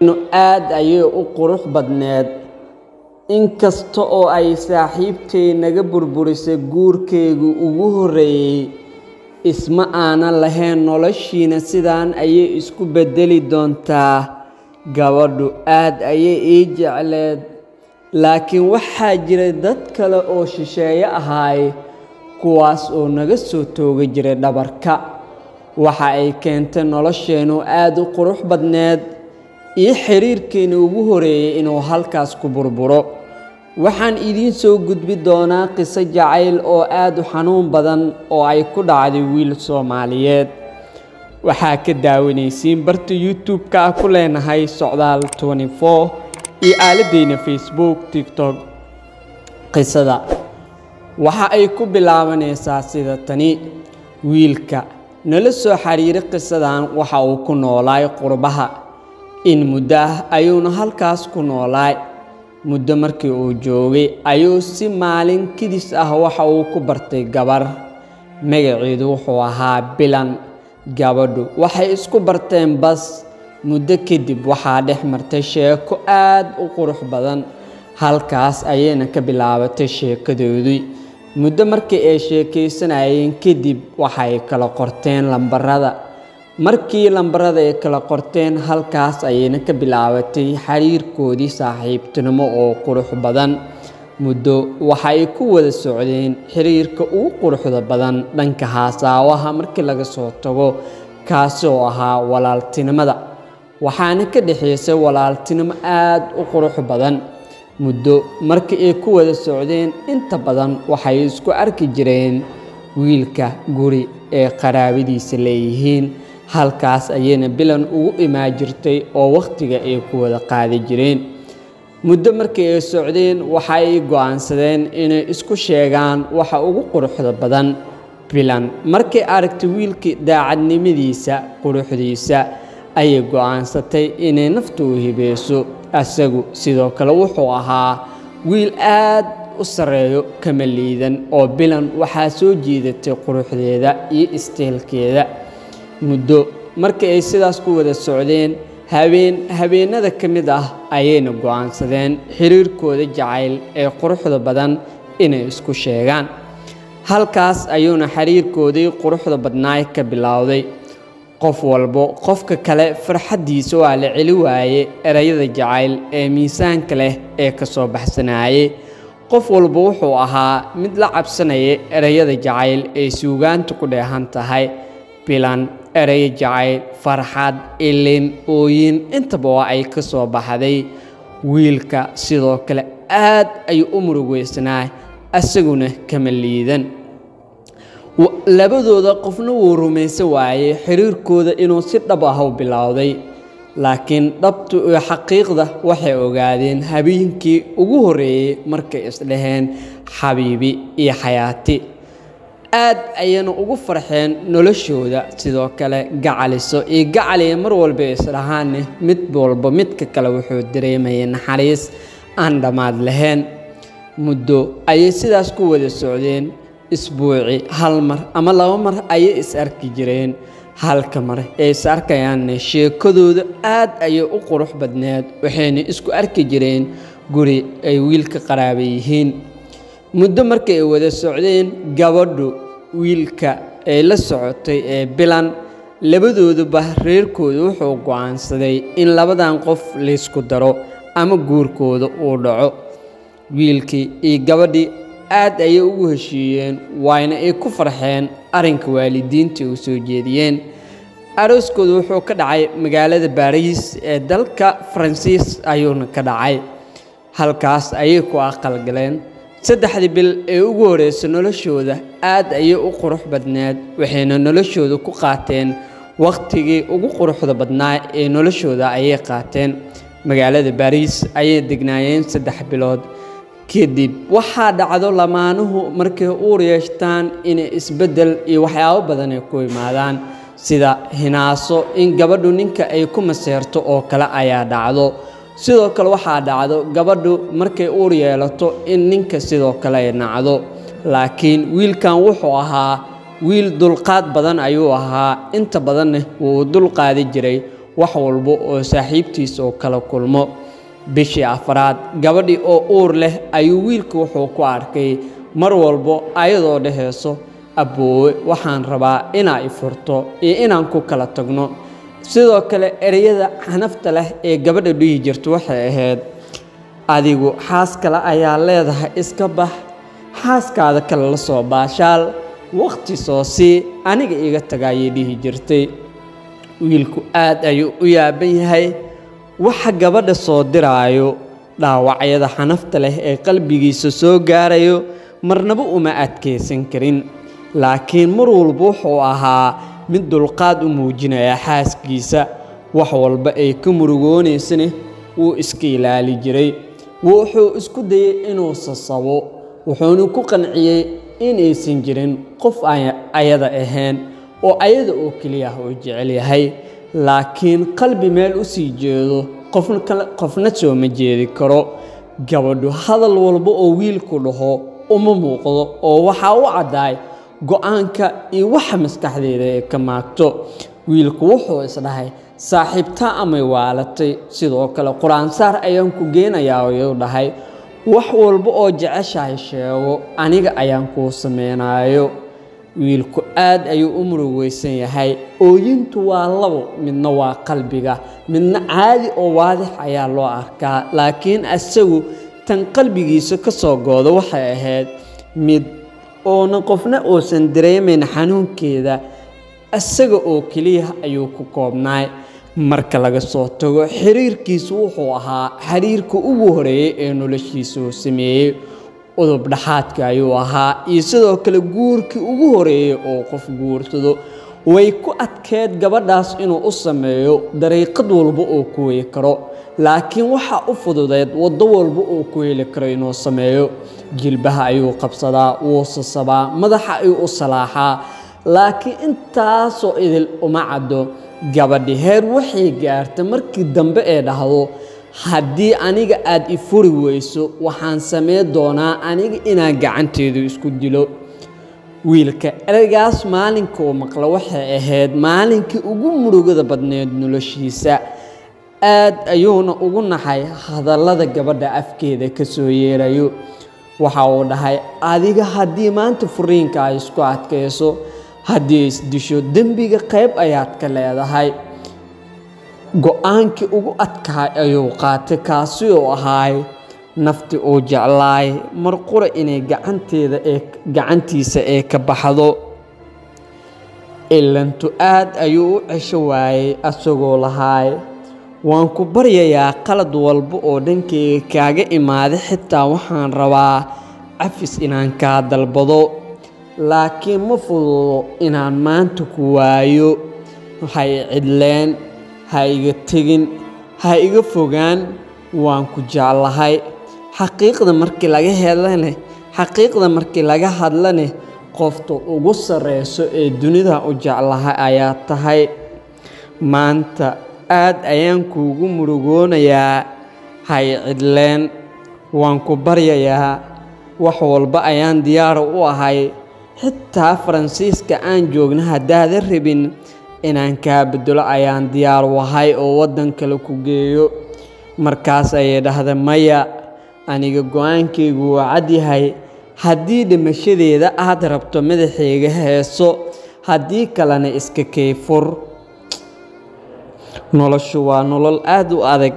إنه aad ayay u qurux badneed inkasta oo ay saaxiibtay naga burburisay guurkeegu ugu horeeyay isma aanan lahayn noloshiina sidaan ayay isku bedeli doontaa gabadhu aad ayay ii jecleed laakiin waxaa jiray dad kale oo shisheeye ahaay kuwaas oo naga soo tooga jiray dhabarka waxa ay keentay nolosheenu aad u qurux badneed iyo xiriirkeena ugu horeeyay inuu halkaas ku burburo waxaan idin soo gudbi doonaa qiso jacayl oo aad u xanuun badan oo ay ku dhacday wiil Soomaaliyeed waxaa ka daawanaysiin barta YouTube-ka ku leenahay Socdaal 24 iyo aaladeyna Facebook TikTok qisada waxa ay ku bilaabanaysaa sida tani wiilka nala soo xiriiray qisadan waxa uu ku noolaay qurbaha in muddo ayuuna halkaas ku noolaay muddo markii uu joogay ayuu si maalin kidis ah waxa uu ku bartay gabar magaceedu wuxuu ahaa Bilan gabadhu waxay isku barteen bas muddo kadib waxaa dhex martay sheeko aad u qurux badan halkaas ayayna ka bilaabatay sheekadoodii muddo markii ay sheekaysanayeen kadib waxay kala qorteen lambarada markii lambarada ay kala qorteen halkaas ayayna ka bilaabatay xiriirkoodii saaxiibtinimo oo qurux badan muddo waxay ku wada socdeen xiriirka ugu quruxda badan dhanka haasaawaha markii laga soo tago kaas oo ahaa walaaltinimada waxaana ka dhaxaysay walaaltinimo aad u qurux badan muddo markii ay ku wada socdeen inta badan waxay isku arki jireen wiilka guri ee qaraabadiisa leeyihiin halkaas ayayna Bilan ugu imaa jirtay oo waqtiga ay ku wada qaadi jireen muddo markii ay socdeen waxay go'aansadeen inay isku sheegaan waxa ugu quruxda badan Bilan markii aragtay wiilkii daacadnimadiisa quruxdiisa ayay go'aansatay inay naftu u hibeeso asagu sidoo kale wuxuu ahaa wiil aad u sareeyo kama liidan oo Bilan waxaa soo jiidatay quruxdeeda iyo isteelkeeda muddo markii ay sidaas ku wada socdeen habeenada kamid ah ayayna go'aansadeen xiriirkooda jacayl ee quruxda badan inay isku sheegaan halkaas ayuuna xiriirkoodii quruxda badnaay ka bilowday qof walbo qofka kale farxadiisa waa la celi waayay erayada jacayl ee miisaanka leh ee ka soo baxsanayay qof walbo wuxuu ahaa mid la cabsanaya erayada jacayl ee suugaanta ku dheehan tahay Bilan eray jacayl farxad ilin ooyin intaba ay ka soo baxday wiilka sidoo kale aad ay u murugeysnaa asaguna kama liidan labadooda qofna wuu rumaysan waayay xiriirkooda inuu si dhab ah u bilowday laakiin dhabtu iyo xaqiiqda waxay ogaadeen habeenkii ugu horeeyay markay isdhaheen xabiibi iyo xayaati aad ayayna ugu farxeen noloshooda sidoo kale gacaliso iyo gacaliye mar walba israahaan mid walba midka kale wuxuu dareemayay naxariis aan dhamaad lahayn muddo ayay sidaas ku wada socdeen isbuuci hal mar ama laba mar ayay is arki jireen halka mar ay is arkayaan sheekadooda aad ayay u qurux badneed waxayna isku arki jireen guri ay wiilka qaraabo yihiin muddo markii ay wada socdeen gabadhu wiilka ay la socotay ee Bilan labadooduba reerkooda wuxuu go'aansaday in labadan qof la isku daro ama guurkooda uu dhaco wiilkii iyo gabadhii aad ayay ugu heshiiyeen waana ay ku farxeen arinka waalidiinta u soo jeediyeen arooskooda wuxuu ka dhacay magaalada Paris ee dalka Faransiis ayuuna ka dhacay halkaas ayay ku aqal galeen saddexdii bil ee ugu horeysay noloshooda aad ayay u qurux badneed waxayna noloshooda ku qaateen waqtigii ugu quruxda badnaa ee noloshooda ayay qaateen magaalada Paris ayay degnaayeen 3 bilood kadib waxaa dhacdo lamaanuhu markay uur yeeshtaan in isbedel iyo waxyaabo badan ay ku imaadaan sida hinaaso in gabadhu ninka ay ku maseerto oo kale ayaa dhacdo sidoo kale waxaa dhacdo gabadhu markay uur yeelato in ninka sidoo kale ay nacdo laakiin wiilkan wuxuu ahaa wiil dulqaad badan ayuu ahaa inta badan wuu dulqaadi jiray wax walba oo saaxiibtiisa oo kala kulmo. bishii afraad gabadhii oo uur leh ayuu wiilku wuxuu ku arkay mar walba ayadoo dheheyso aboowe waxaan rabaa inaa i furto iyo inaan ku kala tagno. sidoo kale ereyada xanafta leh ee gabadha dhihi jirto waxay ahayd adigu xaas kale ayaa leedahay iska bax xaaskaada kale la soo baashaal waqti soo sii aniga iga tagaayay dhihi jirtay. wiilku aad ayuu u yaaban yahay waxa gabadha soo diraayo dhaawacyada xanafta leh ee qalbigiisa soo gaarayo marnaba uma adkeysan karin. laakiin mar walba wuxuu ahaa mid dulqaad u muujinaya xaaskiisa wax walba ay ka murugoonaysana wuu iska ilaali jiray. wuxuu isku dayay inuu sasabo wuxuuna ku qanciyay inaysan jirin qof ayada ahayn oo ayada oo kaliya uu jecel yahay. laakiin qalbi meel u sii jeedo qofna soo ma jeedi karo. gabadhu hadal walba oo wiilku dhaho uma muuqdo oo waxa uu cadaay go'aanka iyo waxa maskaxdeeda ay ka maagto. wiilku wuxuu isdhahay saaxiibta ama waalatay sidoo kale quraan saar ayaan ku geenayaa oo dhahay wax walba oo jeceshahay sheego aniga ayaan ku sameeynayo. wiilku aad ayuu u murugaysan yahay. ooyintu waa labo midna waa qalbiga midna caadi oo waadix ayaa loo arkaa laakiin asagu tan qalbigiisa ka soo goodo waxay ahayd mid oona qofna uusan dareemin xanuunkeeda asaga oo kaliya ayuu ku koobnaay. marka laga soo tago xiriirkiisu wuxuu ahaa xiriirka ugu horeeyay ee noloshiisa uu sameeyay. udub dhaxaadka ayuu ahaa iyo sidoo kale guurkii ugu horeeyay oo qof guursado. way ku adkeed gabadhaas inuu u sameeyo dariiqad walba oo ku heli karo laakiin waxa u fududeed wado walba oo ku heli karo inuu sameeyo. jilbaha ayuu qabsadaa wuu sasabaa madaxa ayuu u salaaxaa laakiin intaasoo idil uma caddo. gabadhi heer waxay gaartay markii dambe ee dhahdo haddii aniga aad i furi weyso waxaan sameyn doonaa aniga inaan gacanteedu isku dilo. wiilka ereygaas maalinka uu maqlo waxay ahayd maalinkii ugu murugada badneed noloshiisa. aad ayuuna ugu naxay hadallada gabadha afkeeda ka soo yeerayo. waxa uu dhahay adiga haddii maanta furiinka ay isku adkayso haddii isdisho dembiga qayb ayaad ka leedahay. go'aankii ugu adkaay ayuu qaatay kaasi oo ahaay nafti uu jeclaay mar qura inay gacantiisa ee ka baxdo. ilantu aad ayuu u cesho waayay asagoo lahaay waan ku baryayaa qalad walba oo dhankeyga kaaga imaaday xitaa waxaan rabaa cafis inaan kaa dalbado laakiin ma fududo inaan maanta ku waayo. hay cidleen ha iga tegin ha iga fogaan waan ku jeclahay. xaqiiqda markii laga hadlane qofta ugu sareyso ee dunida u jeclahay ayaa tahay. maanta aad ayaan kuugu murugoonayaa hay cidleen waan ku baryayaa wax walba ayaan diyaar u ahay xitaa faransiiska aan joogna haddaadan rabin inaan kaa bedelo ayaan diyaar u ahay oo waddan kale ku geeyo. markaas ayay dhahda maya aniga go'aankaygu waa cad yahay haddii dhimashadeeda aad rabto madaxayga heeso haddii kalena iska kayfur. noloshu waa nolol aad u adag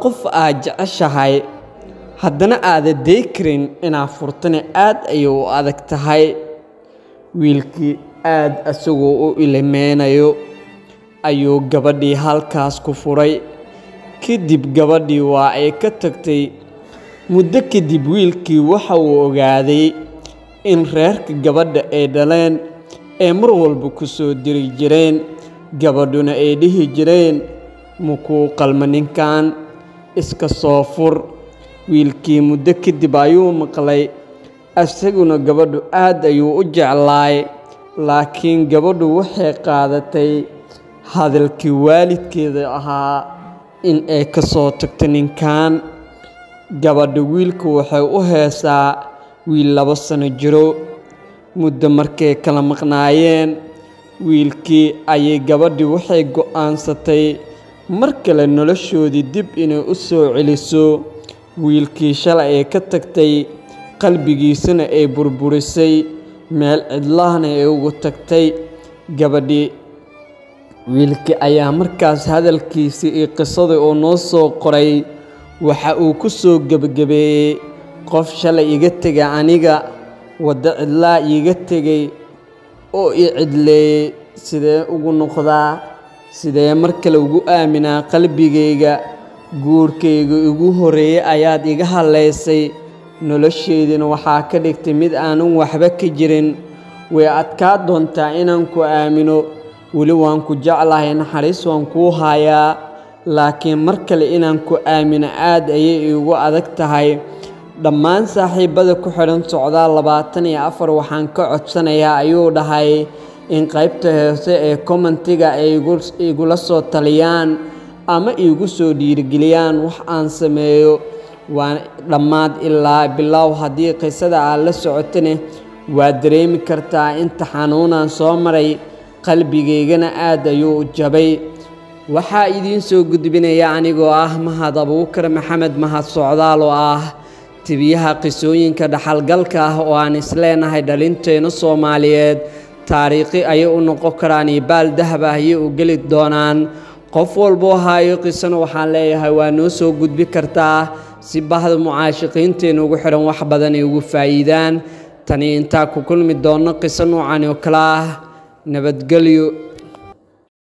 qof aad jeceshahay haddana aada day karin inaad furtana aad ayay u adag tahay. wiilkii aad asagoo u ilimeynayo ayuu gabadhii halkaas ku furay. kadib gabadhii waa ay ka tagtay. muddo kadib wiilkii waxa uu ogaaday in reerka gabadha ay dhaleen ee mar walba ku soo diri jireen gabadhuna ay dhihi jireen mukuu qalma ninkan iska soo fur. wiilkii muddo kadib ayuu maqlay asaguna gabadhu aad ayuu u jeclaay laakiin gabadhu waxay qaadatay hadalkii waalidkeeda ahaa in ay ka soo tagto ninkan. gabadha wiilku waxay u heesaa wiil 2 sano jiro. muddo markay kala maqnaayeen wiilkii ayay gabadhii waxay go'aansatay mar kale noloshoodii dib inay u soo celiso. wiilkii shalay ay ka tagtay qalbigiisana ay burburisay, meel cidlaahna ay ugu tagtay gabadhii. wiilkii ayaa markaas hadalkiisii iyo qisadii oo noo soo qoray waxa uu ku soo gebagabeeyey, qof shalay iga tegay aniga, waddo cidlaa iiga tegay oo i cidleeyey, sidee ugu noqdaa? sidee mar kale ugu aaminaa qalbigayga? guurkayga ugu horreeyey ayaad iga haleysay, nolosheydina waxaa ka dhigtay mid aanan waxba ka jirin. way adkaa doontaa inaan ku aamino, weli waan ku jeclahay, naxariis waan kuu hayaa, laakiin mar kale inaan ku aamino aad ayay iigu adag tahay. dhammaan saaxiibada ku xidhan Socdaal 24 waxaan ka codsanayaa ayuu dhahay in qaybta hoose ee commentiga ay igula soo taliyaan ama igu soo dhiirigeliyaan wax aan sameeyo. waan dhammaad ilaa bilow. haddii qisada aad la socotane waad dareemi kartaa inta xanuunaan soo maray, qalbigaygana aad ayuu u jabay. waxaa idiin soo gudbinaya anigoo ah Mahad Abuukar Maxamed Mahad Socdaal, oo ah tibiyaha qisooyinka dhaxalgalka ah oo aan isleenahay dhalinteena Soomaaliyeed taariikhi ayay u noqon karaan iyo baal dahab ah ayay u geli doonaan. qof walbo hayo qisana waxaan leeyahay waa noo soo gudbi kartaa si bahda mucaashiqiinteena ugu xiran wax badan ay ugu faa'iidaan. tani intaa ku kulmi doono qiso noocan oo kale ah. nabadgelyo.